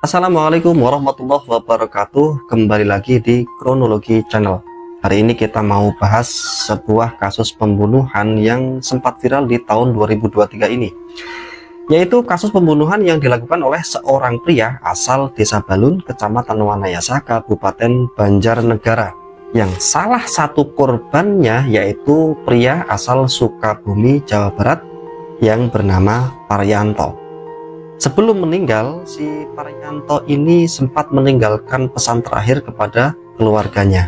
Assalamualaikum warahmatullahi wabarakatuh. Kembali lagi di Kronologi Channel. Hari ini kita mau bahas sebuah kasus pembunuhan yang sempat viral di tahun 2023 ini, yaitu kasus pembunuhan yang dilakukan oleh seorang pria asal Desa Balun, Kecamatan Wanayasa, Kabupaten Banjarnegara, yang salah satu korbannya yaitu pria asal Sukabumi, Jawa Barat yang bernama Paryanto. Sebelum meninggal, si Paryanto ini sempat meninggalkan pesan terakhir kepada keluarganya.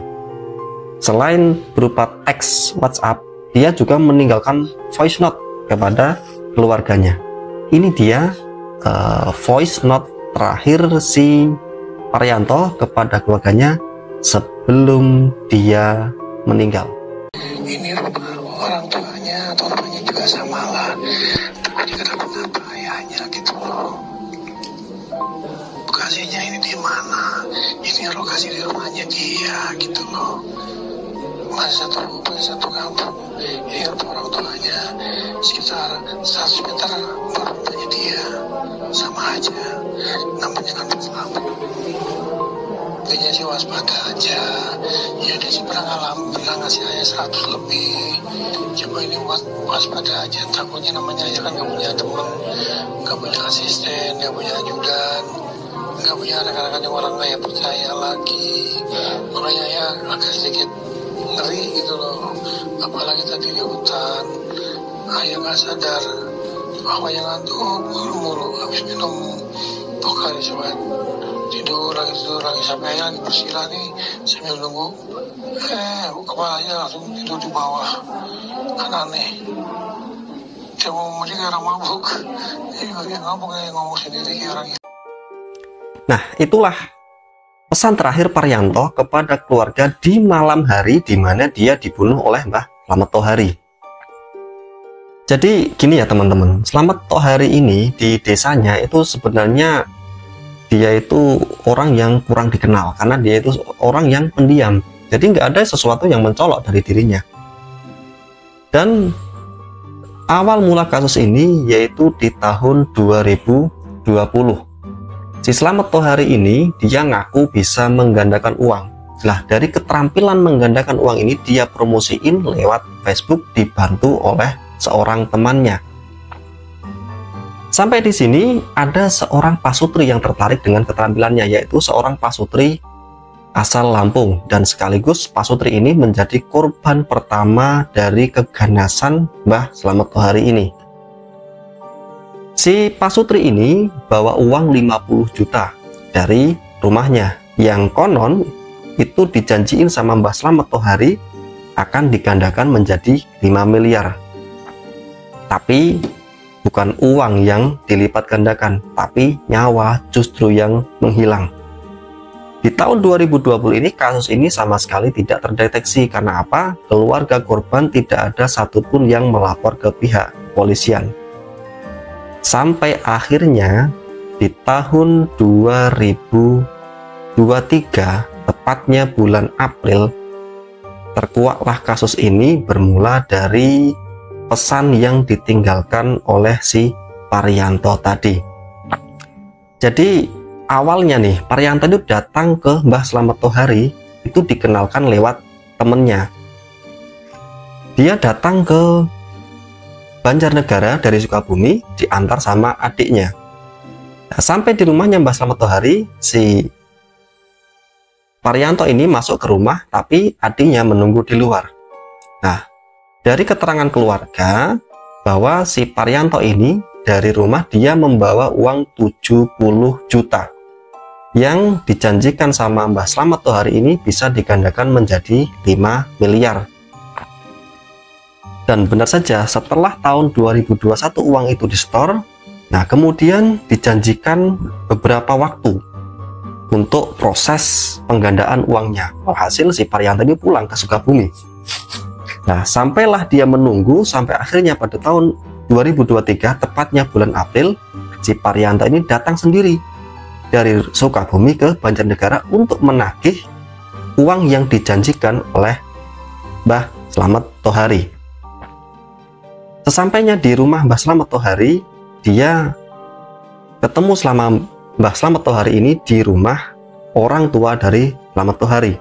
Selain berupa teks WhatsApp, dia juga meninggalkan voice note kepada keluarganya. Ini dia voice note terakhir si Paryanto kepada keluarganya sebelum dia meninggal. Ini orang tuanya atau orangnya juga sama lah, takutnya kenapa ayahnya gitu loh. Lokasinya ini di mana? Ini lokasi di rumahnya dia gitu loh. Masih satu kampung. Ini orang tuanya sekitar 100 meter baru rumahnya dia, sama aja. Namanya kan Islam. Kayaknya sih waspada aja. Ya dia sih pernah ngasih ayah 100 lebih. Cuma ini waspada aja. Takutnya namanya ayah kan gak punya teman, gak punya asisten, gak punya ajudan, gak punya rekan-rekan yang orang kaya percaya lagi. Makanya ya agak sedikit ngeri gitu loh. Apalagi tadi di hutan, ayah gak sadar bahwa yang ngantuk mulu habis minum Pocari Sweat. Tidur lagi sampai ayah lagi bersila nih sambil nunggu, kepalanya langsung tidur di bawah. Kan aneh, dia mau kayak orang mabuk, ngomong sendiri kayak orang. Nah, itulah pesan terakhir Paryanto kepada keluarga di malam hari di mana dia dibunuh oleh Mbah Slamet Tohari. Jadi gini ya teman-teman, Slamet Tohari ini di desanya itu sebenarnya dia itu orang yang kurang dikenal karena dia itu orang yang pendiam. Jadi nggak ada sesuatu yang mencolok dari dirinya. Dan awal mula kasus ini yaitu di tahun 2020. Si Slamet Tohari ini dia ngaku bisa menggandakan uang. Nah, dari keterampilan menggandakan uang ini dia promosiin lewat Facebook dibantu oleh seorang temannya. Sampai di sini ada seorang pasutri yang tertarik dengan keterampilannya, yaitu seorang pasutri asal Lampung, dan sekaligus pasutri ini menjadi korban pertama dari keganasan Mbah Slamet Tohari ini. Si pasutri ini bawa uang 50 juta dari rumahnya, yang konon itu dijanjiin sama Mbah Slamet Tohari akan digandakan menjadi 5 miliar. Tapi bukan uang yang dilipat gandakan, tapi nyawa justru yang menghilang. Di tahun 2020 ini kasus ini sama sekali tidak terdeteksi. Karena apa? Keluarga korban tidak ada satupun yang melapor ke pihak kepolisian. Sampai akhirnya di tahun 2023, tepatnya bulan April, terkuaklah kasus ini bermula dari pesan yang ditinggalkan oleh si Paryanto tadi. Jadi awalnya nih Paryanto itu datang ke Mbah Slamet Tohari itu dikenalkan lewat temennya. Dia datang ke Banjarnegara dari Sukabumi diantar sama adiknya. Nah, sampai di rumahnya Mbah Slamet Tohari, si Paryanto ini masuk ke rumah tapi adiknya menunggu di luar. Nah, dari keterangan keluarga bahwa si Paryanto ini dari rumah dia membawa uang 70 juta yang dijanjikan sama Mbah Slamet Tohari ini bisa digandakan menjadi 5 miliar. Dan benar saja setelah tahun 2021 uang itu disetor, nah kemudian dijanjikan beberapa waktu untuk proses penggandaan uangnya. Hasil si Paryanto ini pulang ke Sukabumi. Nah, sampailah dia menunggu sampai akhirnya pada tahun 2023, tepatnya bulan April, si Paryanto ini datang sendiri dari Sukabumi ke Banjarnegara untuk menagih uang yang dijanjikan oleh Mbah Slamet Tohari. Sesampainya di rumah Mbah Slamet Tohari, dia ketemu selama Mbah Slamet Tohari ini di rumah orang tua dari Slamet Tohari.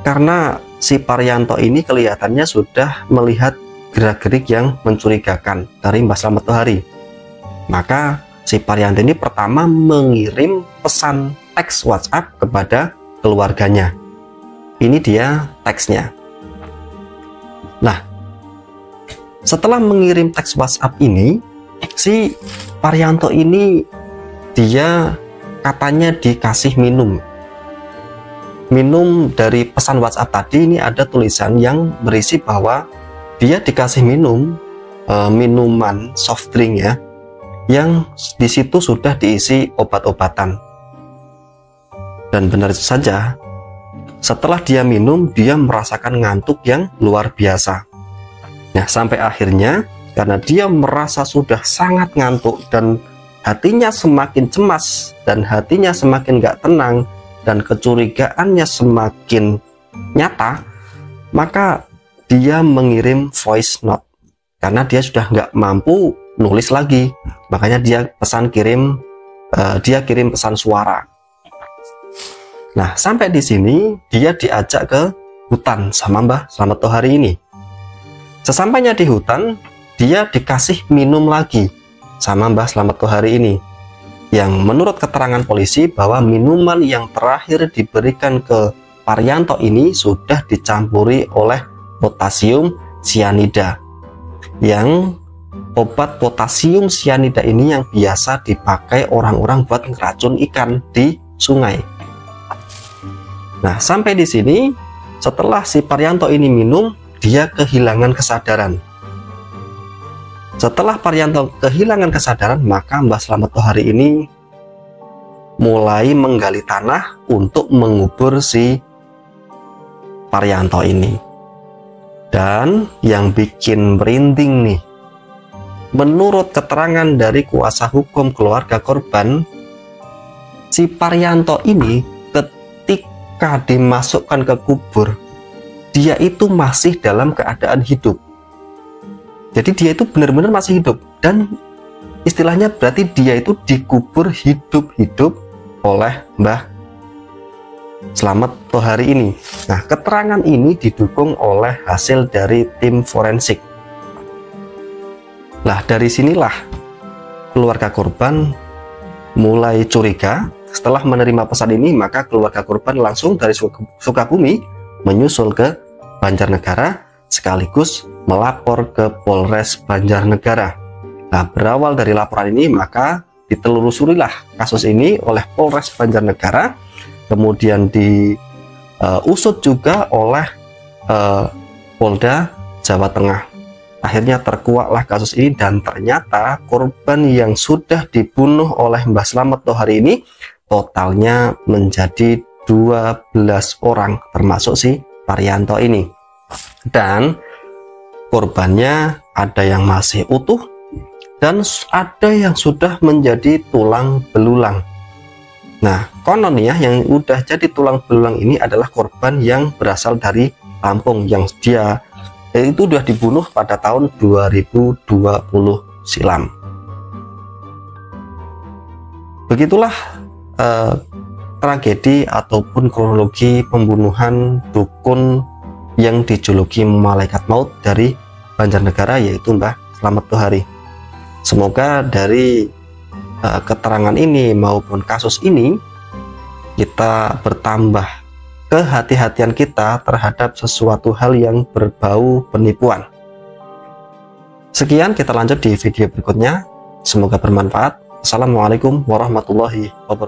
Karena si Paryanto ini kelihatannya sudah melihat gerak-gerik yang mencurigakan dari Mbah Slamet Tohari. Maka si Paryanto ini pertama mengirim pesan teks WhatsApp kepada keluarganya. Ini dia teksnya. Nah, setelah mengirim teks WhatsApp ini, si Paryanto ini dia katanya dikasih minum. Minum dari pesan WhatsApp tadi ini ada tulisan yang berisi bahwa dia dikasih minum minuman soft drink ya, yang di situ sudah diisi obat-obatan. Dan benar saja, setelah dia minum, dia merasakan ngantuk yang luar biasa. Nah, sampai akhirnya karena dia merasa sudah sangat ngantuk dan hatinya semakin cemas dan hatinya semakin gak tenang dan kecurigaannya semakin nyata, maka dia mengirim voice note karena dia sudah gak mampu nulis lagi. Makanya dia kirim pesan suara. Nah, sampai di sini dia diajak ke hutan sama Mbah Slamet Tohari ini. Sesampainya di hutan, dia dikasih minum lagi sama Mbah Slamet Tohari ini, yang menurut keterangan polisi bahwa minuman yang terakhir diberikan ke Paryanto ini sudah dicampuri oleh potasium sianida, yang obat potasium sianida ini yang biasa dipakai orang-orang buat ngeracun ikan di sungai. Nah, sampai di sini setelah si Paryanto ini minum, dia kehilangan kesadaran. Setelah Paryanto kehilangan kesadaran, maka Mbah Slamet Tohari ini mulai menggali tanah untuk mengubur si Paryanto ini. Dan yang bikin merinding nih, menurut keterangan dari kuasa hukum keluarga korban, si Paryanto ini ketika dimasukkan ke kubur, dia itu masih dalam keadaan hidup. Jadi dia itu benar-benar masih hidup, dan istilahnya berarti dia itu dikubur hidup-hidup oleh Mbah Slamet Tohari ini. Nah, keterangan ini didukung oleh hasil dari tim forensik. Nah, dari sinilah keluarga korban mulai curiga. Setelah menerima pesan ini, maka keluarga korban langsung dari Sukabumi menyusul ke Banjarnegara sekaligus melapor ke Polres Banjarnegara. Nah, berawal dari laporan ini, maka ditelusurilah kasus ini oleh Polres Banjarnegara, kemudian diusut juga oleh Polda Jawa Tengah. Akhirnya terkuaklah kasus ini, dan ternyata korban yang sudah dibunuh oleh Mbah Slamet Tohari ini totalnya menjadi 12 orang, termasuk si Paryanto ini. Dan korbannya ada yang masih utuh dan ada yang sudah menjadi tulang belulang. Nah, konon ya, yang udah jadi tulang belulang ini adalah korban yang berasal dari Lampung, yang dia itu sudah dibunuh pada tahun 2020 silam. Begitulah tragedi ataupun kronologi pembunuhan dukun yang dijuluki malaikat maut dari Banjarnegara, yaitu Mbah Slamet Tohari. Semoga dari keterangan ini maupun kasus ini kita bertambah kehati-hatian kita terhadap sesuatu hal yang berbau penipuan. Sekian, kita lanjut di video berikutnya. Semoga bermanfaat. Assalamualaikum warahmatullahi wabarakatuh.